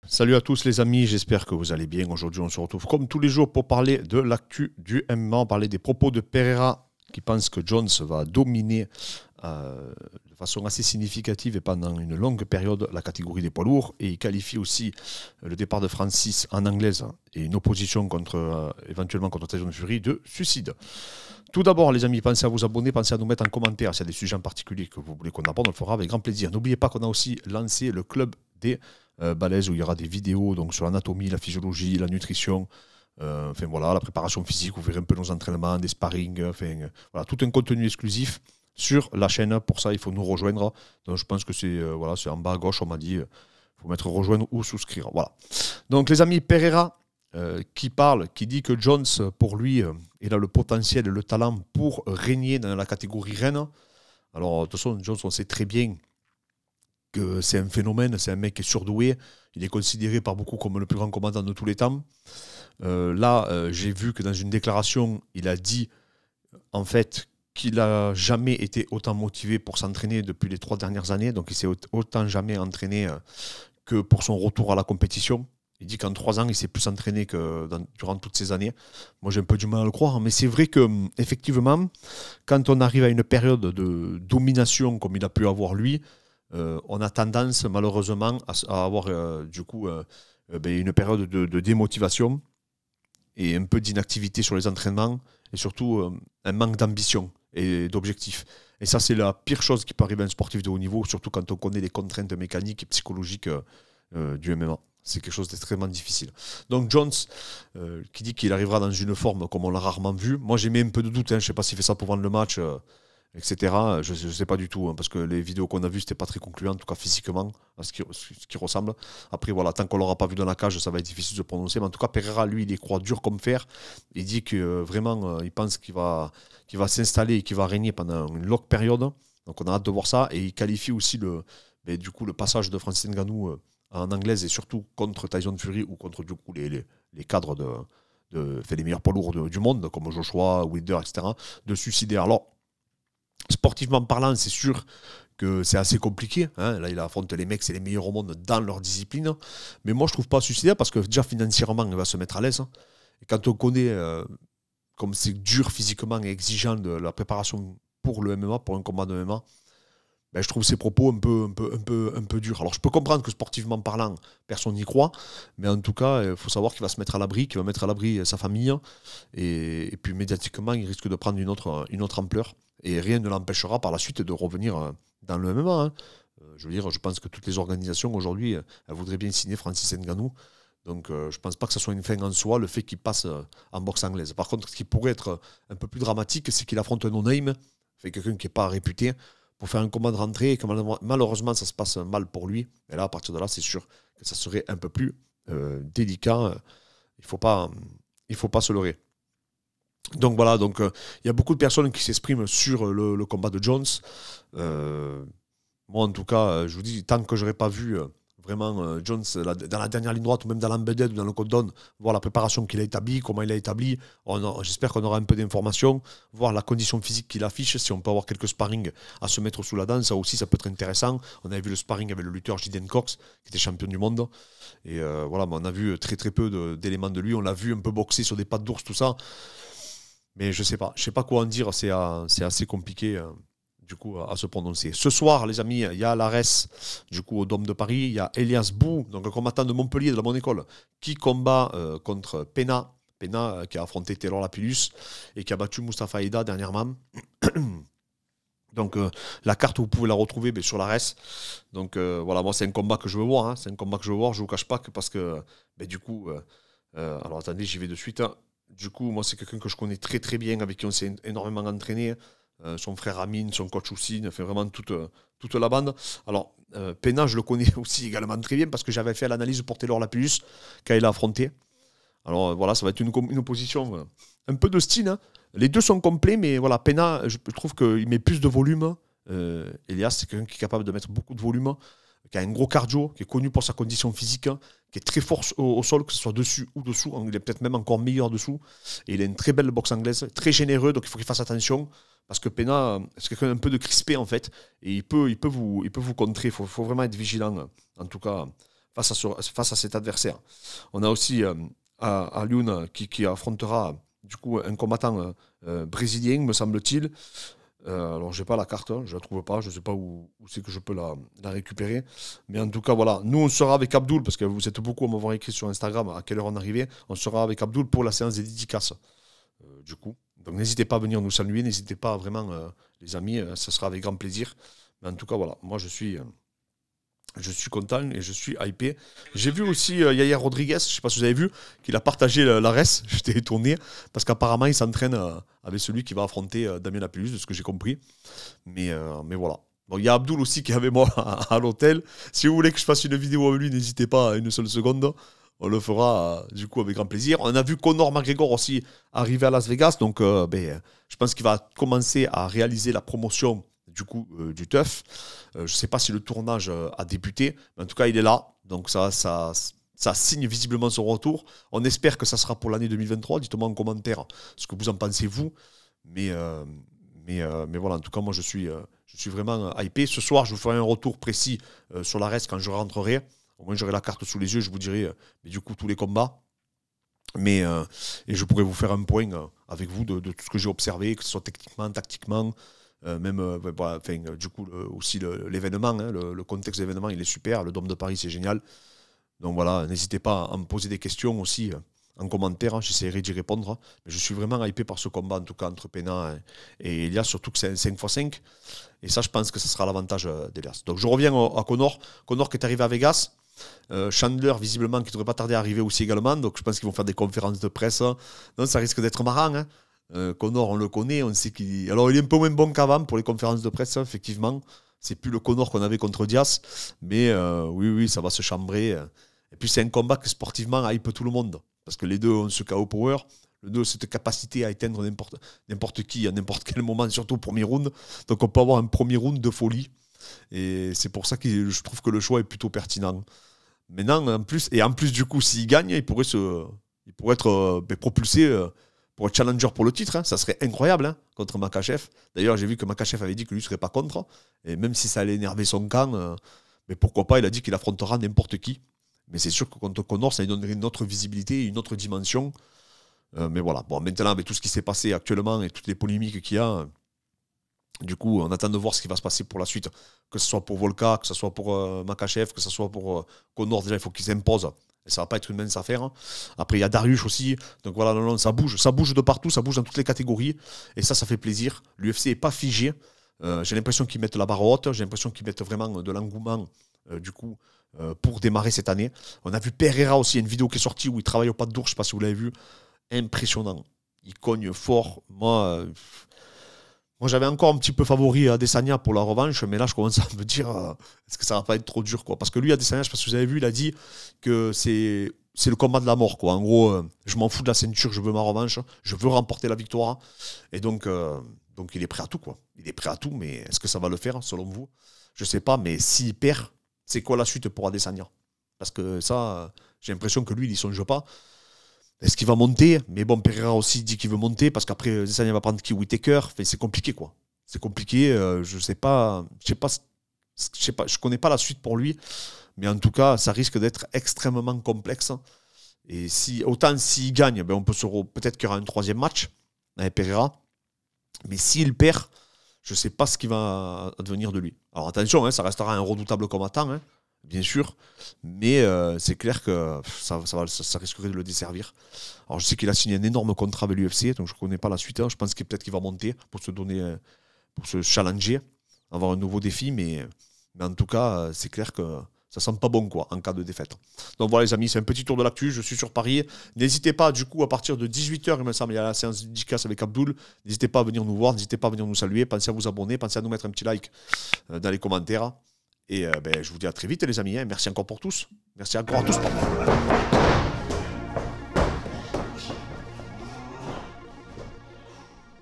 Salut à tous les amis, j'espère que vous allez bien. Aujourd'hui, on se retrouve comme tous les jours pour parler de l'actu du MMA, parler des propos de Pereira qui pense que Jones va dominer de façon assez significative et pendant une longue période la catégorie des poids lourds. Et il qualifie aussi le départ de Francis en anglaise et une opposition éventuellement contre Tyson Fury de suicide. Tout d'abord, les amis, pensez à vous abonner, pensez à nous mettre en commentaire s'il y a des sujets en particulier que vous voulez qu'on aborde, on le fera avec grand plaisir. N'oubliez pas qu'on a aussi lancé le club des balèzes où il y aura des vidéos donc, sur l'anatomie, la physiologie, la nutrition, enfin voilà, la préparation physique, vous verrez un peu nos entraînements, des sparring, voilà, tout un contenu exclusif sur la chaîne. Pour ça, il faut nous rejoindre. Donc je pense que c'est c'est en bas à gauche, on m'a dit, il faut mettre rejoindre ou souscrire. Voilà. Donc les amis, Pereira qui dit que Jones, pour lui, il a le potentiel et le talent pour régner dans la catégorie reine. Alors, de toute façon, Jones, on sait très bien que c'est un phénomène, c'est un mec qui est surdoué. Il est considéré par beaucoup comme le plus grand combattant de tous les temps. J'ai vu que dans une déclaration, il a dit, en fait, qu'il n'a jamais été autant motivé pour s'entraîner depuis les 3 dernières années. Donc, il s'est autant jamais entraîné que pour son retour à la compétition. Il dit qu'en 3 ans, il s'est plus entraîné que durant toutes ces années. Moi, j'ai un peu du mal à le croire, mais c'est vrai que effectivement, quand on arrive à une période de domination comme il a pu avoir lui, on a tendance malheureusement à avoir une période de démotivation et un peu d'inactivité sur les entraînements et surtout un manque d'ambition et d'objectifs. Et ça, c'est la pire chose qui peut arriver à un sportif de haut niveau, surtout quand on connaît les contraintes mécaniques et psychologiques du MMA. C'est quelque chose d'extrêmement difficile. Donc Jones, qui dit qu'il arrivera dans une forme comme on l'a rarement vu. Moi, j'ai mis un peu de doute. Je ne sais pas s'il fait ça pour vendre le match, etc. Je ne sais pas du tout, parce que les vidéos qu'on a vues, ce n'était pas très concluant, en tout cas physiquement, à ce qui ressemble. Après, voilà, tant qu'on ne l'aura pas vu dans la cage, ça va être difficile de prononcer. Mais en tout cas, Pereira, lui, il y croit dur comme fer. Il dit que vraiment, il pense qu'il va s'installer et qu'il va régner pendant une longue période. Donc on a hâte de voir ça. Et il qualifie aussi le passage de Francis Ngannou en anglaise et surtout contre Tyson Fury ou contre du coup, les cadres les meilleurs poids lourds du monde, comme Joshua, Wilder, etc., de suicider. Alors, sportivement parlant, c'est sûr que c'est assez compliqué. Hein. Là, il affronte les mecs, c'est les meilleurs au monde dans leur discipline. Mais moi, je ne trouve pas suicidaire parce que déjà, financièrement, il va se mettre à l'aise. Hein. Et quand on connaît comme c'est dur physiquement et exigeant de la préparation pour le MMA, pour un combat de MMA, ben, je trouve ses propos un peu durs. Alors, je peux comprendre que sportivement parlant, personne n'y croit, mais en tout cas, il faut savoir qu'il va se mettre à l'abri, qu'il va mettre à l'abri sa famille, et puis médiatiquement, il risque de prendre une autre ampleur, et rien ne l'empêchera par la suite de revenir dans le MMA. Hein. Je veux dire, je pense que toutes les organisations aujourd'hui, elles voudraient bien signer Francis Ngannou. Donc, je ne pense pas que ce soit une fin en soi, le fait qu'il passe en boxe anglaise. Par contre, ce qui pourrait être un peu plus dramatique, c'est qu'il affronte un no-name, quelqu'un qui n'est pas réputé, pour faire un combat de rentrée et que malheureusement ça se passe mal pour lui. Et là, à partir de là, c'est sûr que ça serait un peu plus délicat. Il faut pas se leurrer. Donc voilà, il y a beaucoup de personnes qui s'expriment sur le combat de Jones. Moi, en tout cas, je vous dis, tant que je n'aurai pas vu vraiment Jones dans la dernière ligne droite ou même dans l'embedded ou dans le code down, voir la préparation qu'il a établie, comment il a établi, j'espère qu'on aura un peu d'informations, voir la condition physique qu'il affiche, si on peut avoir quelques sparring à se mettre sous la dent, ça aussi ça peut être intéressant. On avait vu le sparring avec le lutteur Jiden Cox qui était champion du monde et voilà, mais on a vu très très peu d'éléments de lui, on l'a vu un peu boxer sur des pattes d'ours, tout ça, mais je sais pas quoi en dire, c'est assez compliqué du coup, à se prononcer. Ce soir, les amis, il y a l'ARES, du coup, au Dôme de Paris. Il y a Elias Bou, donc un combattant de Montpellier, de la bonne école, qui combat contre Pena. Pena, qui a affronté Taylor Lapillus et qui a battu Mustafa Aida dernièrement. Donc, la carte, vous pouvez la retrouver sur l'ARES. Donc, voilà, moi, c'est un combat que je veux voir. Hein. C'est un combat que je veux voir, je ne vous cache pas, parce que, du coup, alors attendez, j'y vais de suite. Hein. Du coup, moi, c'est quelqu'un que je connais très, très bien, avec qui on s'est énormément entraîné. Son frère Amine, son coach Oussine, fait vraiment toute la bande. Alors, Pena, je le connais aussi également très bien parce que j'avais fait l'analyse pour Taylor Lapillus quand il a affronté. Alors voilà, ça va être une opposition un peu de style. Hein. Les deux sont complets, mais voilà, Pena, je trouve qu'il met plus de volume. Elias, c'est quelqu'un qui est capable de mettre beaucoup de volume, qui a un gros cardio, qui est connu pour sa condition physique, qui est très fort au sol, que ce soit dessus ou dessous. Il est peut-être même encore meilleur dessous. Et il a une très belle boxe anglaise, très généreux, donc il faut qu'il fasse attention. Parce que Pena, c'est quelqu'un un peu de crispé en fait. Et il peut vous contrer. Il faut vraiment être vigilant, en tout cas, face à cet adversaire. On a aussi Alioune qui affrontera du coup un combattant brésilien, me semble-t-il. Alors, j'ai pas la carte, hein, je la trouve pas, je sais pas où c'est que je peux la récupérer. Mais en tout cas, voilà, nous on sera avec Abdoul, parce que vous êtes beaucoup à m'avoir écrit sur Instagram à quelle heure on arrivait. On sera avec Abdoul pour la séance des dédicaces, du coup. Donc n'hésitez pas à venir nous saluer, n'hésitez pas vraiment, les amis, ça sera avec grand plaisir. Mais en tout cas, voilà, moi je suis content et je suis hypé. J'ai vu aussi Yair Rodriguez, je ne sais pas si vous avez vu, qu'il a partagé la res. J'étais étonné parce qu'apparemment il s'entraîne avec celui qui va affronter Damien Lapillus, de ce que j'ai compris. Mais voilà. Bon, il y a Abdoul aussi qui est avec moi à l'hôtel. Si vous voulez que je fasse une vidéo avec lui, n'hésitez pas à une seule seconde. On le fera du coup avec grand plaisir. On a vu Conor McGregor aussi arriver à Las Vegas. Donc je pense qu'il va commencer à réaliser la promotion du coup du TUF. Je ne sais pas si le tournage a débuté, mais en tout cas il est là, donc ça signe visiblement son retour. On espère que ça sera pour l'année 2023, dites-moi en commentaire ce que vous en pensez vous, mais voilà, en tout cas moi je suis vraiment hypé. Ce soir je vous ferai un retour précis sur la reste quand je rentrerai, au moins j'aurai la carte sous les yeux, je vous dirai mais du coup tous les combats. Et je pourrai vous faire un point avec vous de tout ce que j'ai observé, que ce soit techniquement, tactiquement, voilà, du coup aussi l'événement, hein, le contexte de l'événement il est super, le Dôme de Paris c'est génial, donc voilà, n'hésitez pas à me poser des questions aussi en commentaire, hein, j'essaierai d'y répondre, hein. Mais je suis vraiment hypé par ce combat en tout cas entre Pena et Elias, surtout que c'est un 5x5 et ça je pense que ça sera l'avantage d'Elias. Donc je reviens à Conor qui est arrivé à Vegas. Chandler visiblement qui ne devrait pas tarder à arriver aussi également, donc je pense qu'ils vont faire des conférences de presse, hein. Donc ça risque d'être marrant, hein. Conor on le connaît, on sait qu'il... Alors il est un peu moins bon qu'avant pour les conférences de presse, effectivement, c'est plus le Conor qu'on avait contre Diaz, mais oui ça va se chambrer, et puis c'est un combat que sportivement hype tout le monde, parce que les deux ont ce KO power, les deux ont cette capacité à éteindre n'importe qui à n'importe quel moment, surtout au premier round, donc on peut avoir un premier round de folie, et c'est pour ça que je trouve que le choix est plutôt pertinent. Maintenant, en plus du coup s'il gagne, il pourrait être propulsé pour être challenger pour le titre, hein. Ça serait incroyable, hein, contre Makhachev. D'ailleurs, j'ai vu que Makhachev avait dit que lui ne serait pas contre, et même si ça allait énerver son camp, mais pourquoi pas, il a dit qu'il affrontera n'importe qui. Mais c'est sûr que contre Conor, ça lui donnerait une autre visibilité, une autre dimension. Mais voilà, bon, maintenant, avec tout ce qui s'est passé actuellement et toutes les polémiques qu'il y a, du coup, on attend de voir ce qui va se passer pour la suite, que ce soit pour Volka, que ce soit pour Makhachev, que ce soit pour Conor. Déjà, il faut qu'ils s'imposent. Et ça va pas être une mince affaire, hein. Après, il y a Dariush aussi. Donc voilà, non, ça bouge de partout, ça bouge dans toutes les catégories. Et ça fait plaisir. L'UFC n'est pas figé. J'ai l'impression qu'ils mettent la barre haute. J'ai l'impression qu'ils mettent vraiment de l'engouement, du coup, pour démarrer cette année. On a vu Pereira aussi, il y a une vidéo qui est sortie où il travaille au pas de d'ours, je ne sais pas si vous l'avez vu. Impressionnant. Il cogne fort. Moi, j'avais encore un petit peu favori Adesanya pour la revanche, mais là, je commence à me dire, est-ce que ça va pas être trop dur, quoi. Parce que lui, Adesanya, je sais pas si vous avez vu, il a dit que c'est le combat de la mort, quoi. En gros, je m'en fous de la ceinture, je veux ma revanche, je veux remporter la victoire. Et donc il est prêt à tout, quoi. Il est prêt à tout, mais est-ce que ça va le faire, selon vous? Je sais pas, mais s'il perd, c'est quoi la suite pour Adesanya? Parce que ça, j'ai l'impression que lui, il y songe pas. Est-ce qu'il va monter? Mais bon, Pereira aussi dit qu'il veut monter parce qu'après, Adesanya va prendre Kiwi Taker. Enfin, c'est compliqué, quoi. C'est compliqué. Je sais pas. Je connais pas la suite pour lui. Mais en tout cas, ça risque d'être extrêmement complexe. Et autant s'il gagne, ben peut-être qu'il y aura un troisième match avec Pereira. Mais s'il perd, je ne sais pas ce qui va advenir de lui. Alors attention, hein, ça restera un redoutable combattant, hein, bien sûr, mais c'est clair que ça risquerait de le desservir. Alors je sais qu'il a signé un énorme contrat avec l'UFC, donc je ne connais pas la suite, hein. Je pense que peut-être qu'il va monter pour se challenger, avoir un nouveau défi, mais en tout cas, c'est clair que ça sent pas bon, quoi, en cas de défaite. Donc voilà les amis, c'est un petit tour de l'actu, je suis sur Paris. N'hésitez pas, du coup, à partir de 18h, il me semble, il y a la séance dédicace avec Abdoul. N'hésitez pas à venir nous voir, n'hésitez pas à venir nous saluer, pensez à vous abonner, pensez à nous mettre un petit like dans les commentaires. Et je vous dis à très vite les amis, hein. Merci encore pour tous. Merci encore à tous. Pardon.